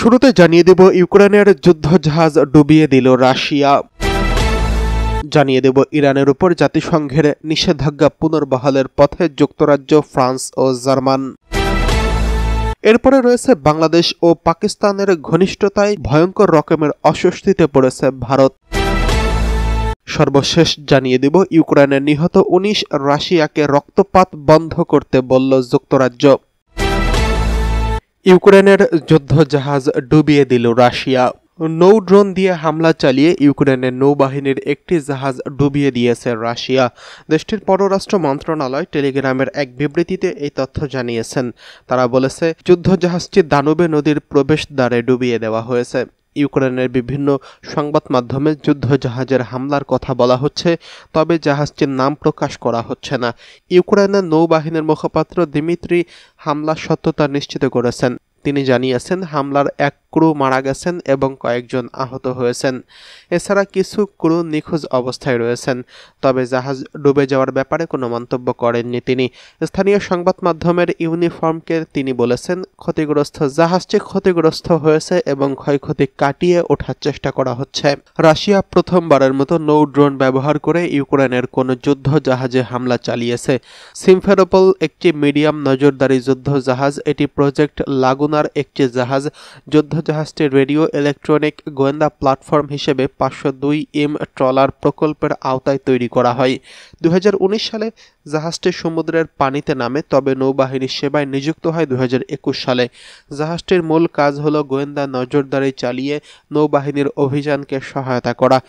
শুরুতে জানিয়ে দেব ইউক্রেনের যুদ্ধজাহাজ ডুবিয়ে দিল রাশিয়া। জানিয়ে দেব ইরানের উপর জাতিসংঘের নিষেধাজ্ঞা পুনর্বহালের পথে যুক্তরাজ্য, ফ্রান্স ও জার্মান। এরপরে রয়েছে বাংলাদেশ ও পাকিস্তানের ঘনিষ্ঠতায় ভয়ঙ্কর রকমের অস্বস্তিতে পড়েছে ভারত। সর্বশেষ জানিয়ে দেব ইউক্রেনের নিহত ১৯ রাশিয়াকে রক্তপাত বন্ধ করতে বলল যুক্তরাজ্য। ইউক্রেনের যুদ্ধজাহাজ ডুবিয়ে দিল রাশিয়া। নৌ ড্রোন দিয়ে হামলা চালিয়ে ইউক্রেনের নৌবাহিনীর একটি জাহাজ ডুবিয়ে দিয়েছে রাশিয়া। দেশটির পররাষ্ট্র মন্ত্রণালয় টেলিগ্রামের এক বিবৃতিতে এই তথ্য জানিয়েছেন। তারা বলেছে, যুদ্ধজাহাজটি দানুবে নদীর প্রবেশদ্বারে ডুবিয়ে দেওয়া হয়েছে। ইউক্রেনের বিভিন্ন সংবাদ মাধ্যমে যুদ্ধজাহাজের হামলার কথা বলা হচ্ছে, তবে জাহাজটির নাম প্রকাশ করা হচ্ছে না। ইউক্রেনের নৌবাহিনীর মুখপাত্র দিমিত্রি হামলার সত্যতা নিশ্চিত করেছেন। তিনি জানিয়েছেন, হামলার এক ক্রু মারা গেছেন এবং কয়েকজন আহত হয়েছেন। এছাড়া কিছু ক্রু নিখোঁজ অবস্থায় রয়েছেন। তবে জাহাজ ডুবে যাওয়ার ব্যাপারে কোনো মন্তব্য করেননি তিনি। স্থানীয় সংবাদ মাধ্যমের ইউনিফর্মকে তিনি বলেছেন, ক্ষতিগ্রস্ত জাহাজটি ক্ষতিগ্রস্ত হয়েছে এবং ক্ষয়ক্ষতি কাটিয়ে ওঠার চেষ্টা করা হচ্ছে। রাশিয়া প্রথমবারের মতো নৌ ড্রোন ব্যবহার করে ইউক্রেনের কোনো যুদ্ধ জাহাজে হামলা চালিয়েছে। সিমফেরোপল একটি মিডিয়াম নজরদারি যুদ্ধ জাহাজ। এটি প্রজেক্ট লাগুনার একটি জাহাজ। যুদ্ধজাহাজটি রেডিও ইলেকট্রনিক গোয়েন্দা প্ল্যাটফর্ম হিসেবে 502M ট্রলার প্রকল্পের আওতায় তৈরি করা হয়। 2019 সালে জাহাজটি সমুদ্রের পানিতে নামে, তবে নৌবাহিনীর সেবায় নিযুক্ত হয় 2021 সালে। জাহাজটির মূল কাজ হল গোয়েন্দা নজরদারি চালিয়ে নৌবাহিনীর অভিযানকে সহায়তা করা।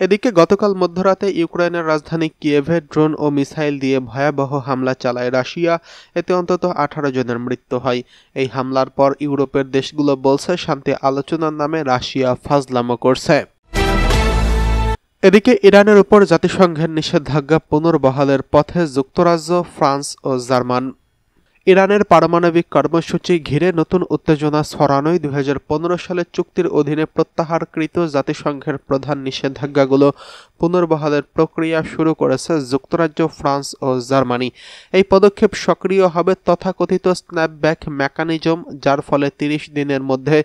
এদিকে গতকাল মধ্যরাতে ইউক্রেনের রাজধানী কিয়েভে ড্রোন ও মিসাইল দিয়ে ভয়াবহ হামলা চালায় রাশিয়া। এতে অন্তত 18 জনের মৃত্যু হয়। এই হামলার পর ইউরোপের দেশগুলো বলছে, শান্তি আলোচনার নামে রাশিয়া ফাজলামো করছে। এদিকে ইরানের উপর জাতিসংঘের নিষেধাজ্ঞা পুনর্বহালের পথে যুক্তরাজ্য, ফ্রান্স ও জার্মান। ইরানের পারমাণবিক কর্মসূচি ঘিরে নতুন উত্তেজনা ছড়ানোয় 2015 সালের চুক্তির অধীনে প্রত্যাহারকৃত জাতিসংঘের প্রধান নিষেধাজ্ঞাগুলো পুনর্বহালের প্রক্রিয়া শুরু করেছে যুক্তরাজ্য, ফ্রান্স ও জার্মানি। এই পদক্ষেপ সক্রিয় হবে তথাকথিত স্ন্যাপব্যাক মেকানিজম, যার ফলে 30 দিনের মধ্যে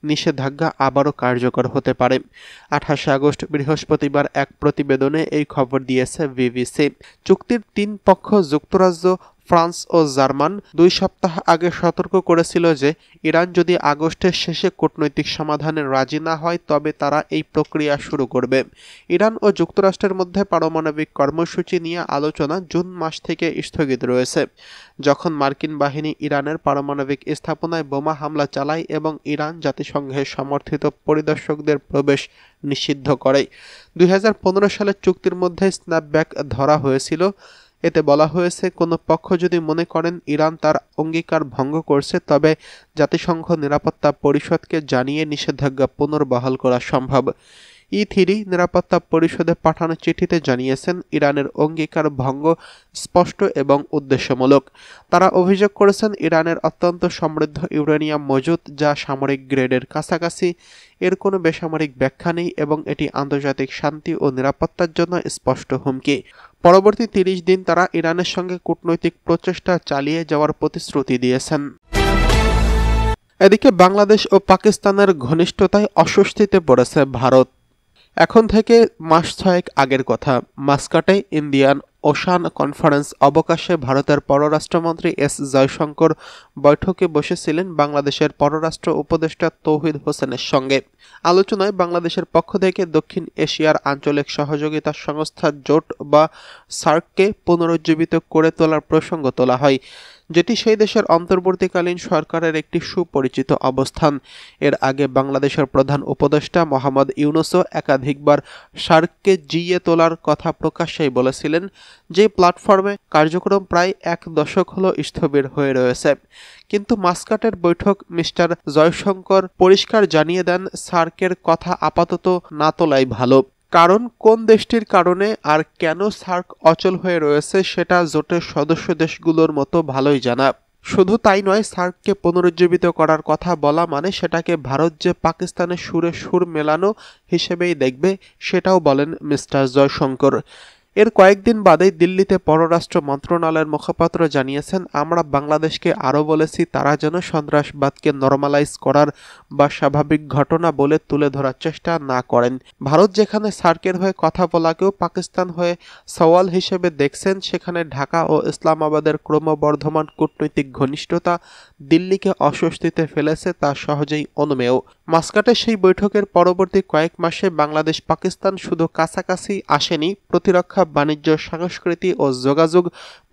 নিষেধাজ্ঞা আবারও কার্যকর হতে পারে। 28 আগস্ট বৃহস্পতিবার এক প্রতিবেদনে এই খবর দিয়েছে বিবিসি। চুক্তির 3 পক্ষ যুক্তরাজ্য, ফ্রান্স ও জার্মান 2 সপ্তাহ আগে সতর্ক করেছিল যে ইরান যদি আগস্টের শেষে কূটনৈতিক সমাধানে রাজি না হয় তবে তারা এই প্রক্রিয়া শুরু করবে। ইরান ও যুক্তরাষ্ট্রের মধ্যে পারমাণবিক কর্মসূচি নিয়ে আলোচনা জুন মাস থেকে স্থগিত রয়েছে, যখন মার্কিন বাহিনী ইরানের পারমাণবিক স্থাপনায় বোমা হামলা চালায় এবং ইরান জাতিসংঘের সমর্থিত পরিদর্শকদের প্রবেশ নিষিদ্ধ করে। 2015 সালের চুক্তির মধ্যে স্ন্যাপব্যাক ধরা হয়েছিল। এতে বলা হয়েছে, কোনো পক্ষ যদি মনে করেন ইরান তার অঙ্গীকার ভঙ্গ করছে, তবে জাতিসংঘ নিরাপত্তা পরিষদকে জানিয়ে নিষেধাজ্ঞা পুনর্বহাল করা সম্ভব। E3 নিরাপত্তা পরিষদে পাঠানো চিঠিতে জানিয়েছেন, ইরানের অঙ্গীকার ভঙ্গ স্পষ্ট এবং উদ্দেশ্যমূলক। তারা অভিযোগ করেছেন, ইরানের অত্যন্ত সমৃদ্ধ ইউরেনিয়াম মজুদ, যা সামরিক গ্রেডের কাছাকাছি। এর কোনো বেসামরিক ব্যাখ্যা নেই এবং এটি আন্তর্জাতিক শান্তি ও নিরাপত্তার জন্য স্পষ্ট হুমকি। পরবর্তী 30 দিন তারা ইরানের সঙ্গে কূটনৈতিক প্রচেষ্টা চালিয়ে যাওয়ার প্রতিশ্রুতি দিয়েছেন। এদিকে বাংলাদেশ ও পাকিস্তানের ঘনিষ্ঠতায় অস্বস্তিতে পড়েছে ভারত। এখন থেকে মাস 6 আগের কথা, মাস্কাটে ইন্ডিয়ান ওশান কনফারেন্স অবকাশে ভারতের পররাষ্ট্রমন্ত্রী এস জয়শঙ্কর বৈঠকে বসেছিলেন বাংলাদেশের পররাষ্ট্র উপদেষ্টা তৌহিদ হোসেনের সঙ্গে। আলোচনায় বাংলাদেশের পক্ষ থেকে দক্ষিণ এশিয়ার আঞ্চলিক সহযোগিতা সংস্থা জোট বা সার্ককে পুনরুজ্জীবিত করে তোলার প্রসঙ্গ তোলা হয়, যেটি সেই দেশের অন্তর্বর্তীকালীন সরকারের একটি সুপরিচিত অবস্থান। এর আগে বাংলাদেশের প্রধান উপদেষ্টা মোহাম্মদ ইউনূসও একাধিকবার সার্ককে জিইয়ে তোলার কথা প্রকাশ্যেই বলেছিলেন, যে প্ল্যাটফর্মে কার্যক্রম প্রায় 1 দশক হলো স্থবির হয়ে রয়েছে। কিন্তু মাস্কাটের বৈঠক মিস্টার জয়শঙ্কর পরিষ্কার জানিয়ে দেন, সার্কের কথা আপাতত না তোলাই ভালো। কারণ কোন দেশটির কারণে আর কেন সার্ক অচল হয়ে রয়েছে সেটা জোটের সদস্য দেশগুলোর মতো ভালোই জানা। শুধু তাই নয়, সার্ককে পুনরুজ্জীবিত করার কথা বলা মানে সেটাকে ভারত যে পাকিস্তানের সুরে সুর মেলানো হিসেবেই দেখবে, সেটাও বলেন মিস্টার জয়শঙ্কর। এর কয়েকদিন বাদেই দিল্লিতে পররাষ্ট্র মন্ত্রণালয়ের মুখপাত্র জানিয়েছেন, আমরা বাংলাদেশকে আরও বলেছি তারা যেন সন্ত্রাসবাদকে নরমালাইজ করার বা স্বাভাবিক ঘটনা বলে তুলে ধরার চেষ্টা না করেন। ভারত যেখানে সার্কের হয়ে কথা বলাকেও পাকিস্তান হয়ে সওয়াল হিসেবে দেখছেন, সেখানে ঢাকা ও ইসলামাবাদের ক্রমবর্ধমান কূটনৈতিক ঘনিষ্ঠতা দিল্লিকে অস্বস্তিতে ফেলেছে, তা সহজেই অনুমেয়। মাস্কাটে সেই বৈঠকের পরবর্তী কয়েক মাসে বাংলাদেশ পাকিস্তান শুধু কাছাকাছি আসেনি, প্রতিরক্ষা, বাণিজ্য, সংস্কৃতি ও যোগাযোগ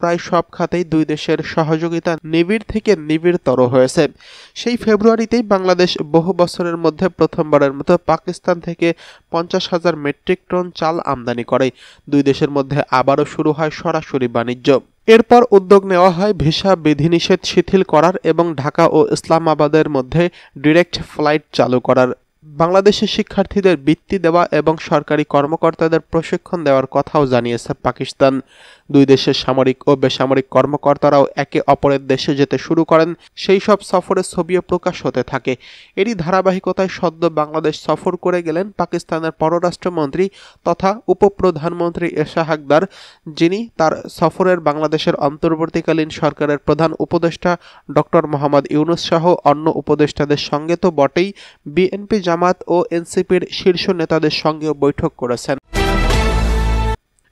প্রায় সব খাতেই দুই দেশের সহযোগিতা নিবিড় থেকে নিবিড়তর হয়েছে। সেই ফেব্রুয়ারিতেই বাংলাদেশ বহু বছরের মধ্যে প্রথমবারের মতো পাকিস্তান থেকে 50,000 মেট্রিক টন চাল আমদানি করে। দুই দেশের মধ্যে আবারও শুরু হয় সরাসরি বাণিজ্য। এরপর উদ্যোগ নেওয়া হয় ভিসা বিধিনিষেধ শিথিল করার এবং ঢাকা ও ইসলামাবাদের মধ্যে ডিরেক্ট ফ্লাইট চালু করার। বাংলাদেশের শিক্ষার্থীদের বৃত্তি দেওয়া এবং সরকারি কর্মকর্তাদের প্রশিক্ষণ দেওয়ার কথাও জানিয়েছে পাকিস্তান। দুই দেশের সামরিক ও বেসামরিক কর্মকর্তারাও একে অপরের দেশে যেতে শুরু করেন। সেই সব সফরের ছবিও প্রকাশ হতে থাকে। এরই ধারাবাহিকতায় সদ্য বাংলাদেশ সফর করে গেলেন পাকিস্তানের পররাষ্ট্রমন্ত্রী তথা উপপ্রধানমন্ত্রী এরশাদ হাকদার, যিনি তার সফরের বাংলাদেশের অন্তর্বর্তীকালীন সরকারের প্রধান উপদেষ্টা ডক্টর মোহাম্মদ ইউনূস সহ অন্য উপদেষ্টাদের সঙ্গে তো বটেই, বিএনপি, জামাত ও এনসিপির শীর্ষ নেতাদের সঙ্গেও বৈঠক করেছেন।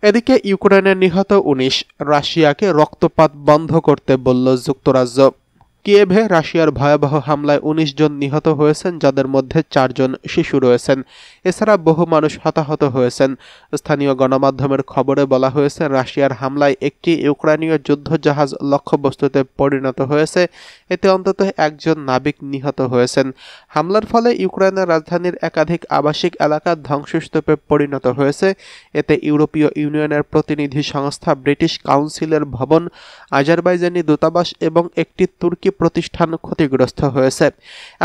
এদিকে ইউক্রেনের নিহত 19, রাশিয়াকে রক্তপাত বন্ধ করতে বলল যুক্তরাজ্য। কিয়েভে রাশিয়ার ভয়াবহ হামলায় 19 জন নিহত হয়েছেন, যাদের মধ্যে 4 জন শিশু রয়েছেন। এছাড়া বহু মানুষ হতাহত হয়েছেন। স্থানীয় গণমাধ্যমের খবরে বলা হয়েছে, রাশিয়ার হামলায় একটি ইউক্রেনীয় যুদ্ধজাহাজ লক্ষ্যবস্তুতে পরিণত হয়েছে। এতে অন্তত 1 জন নাবিক নিহত হয়েছেন। হামলার ফলে ইউক্রেনের রাজধানীর একাধিক আবাসিক এলাকা ধ্বংসস্তূপে পরিণত হয়েছে। এতে ইউরোপীয় ইউনিয়নের প্রতিনিধি সংস্থা, ব্রিটিশ কাউন্সিলের ভবন, আজারবাইজানি দূতাবাস এবং একটি তুর্কি প্রতিষ্ঠান ক্ষতিগ্রস্ত হয়েছে।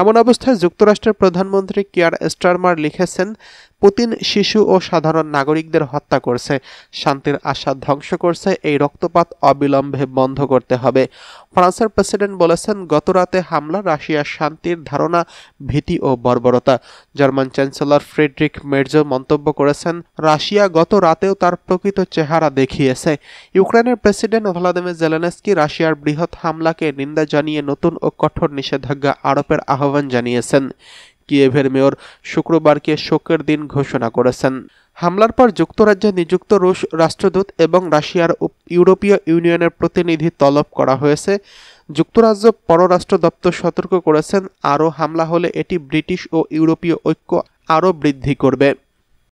এমন অবস্থায় যুক্তরাষ্ট্রের প্রধানমন্ত্রী কিয়ার স্টারমার লিখেছেন, পুতিন শিশু ও সাধারণ নাগরিকদের হত্যা করছে, শান্তির আশা ধ্বংস করছে, এই রক্তপাত অবিলম্বে বন্ধ করতে হবে। ফ্রান্সের প্রেসিডেন্ট বলেছেন, গতরাতে হামলা রাশিয়ার শান্তির ধারণা, ভীতি ও বর্বরতা। জার্মান চ্যান্সেলর ফ্রেডরিক মের্জ মন্তব্য করেছেন, রাশিয়া গত রাতেও তার প্রকৃত চেহারা দেখিয়েছে। ইউক্রেনের প্রেসিডেন্ট ভ্লাদিমির জেলেনস্কি রাশিয়ার বৃহৎ হামলাকে নিন্দা জানিয়ে নতুন ও কঠোর নিষেধাজ্ঞা আরোপের আহ্বান জানিয়েছেন। কিয়েভের মেয়র শুক্রবারকে শোকের দিন ঘোষণা করেছেন। হামলার পর যুক্তরাজ্যে নিযুক্ত রুশ রাষ্ট্রদূত এবং রাশিয়ার ইউরোপীয় ইউনিয়নের প্রতিনিধি তলব করা হয়েছে। যুক্তরাজ্য পররাষ্ট্র দপ্তর সতর্ক করেছেন, আরও হামলা হলে এটি ব্রিটিশ ও ইউরোপীয় ঐক্য আরও বৃদ্ধি করবে।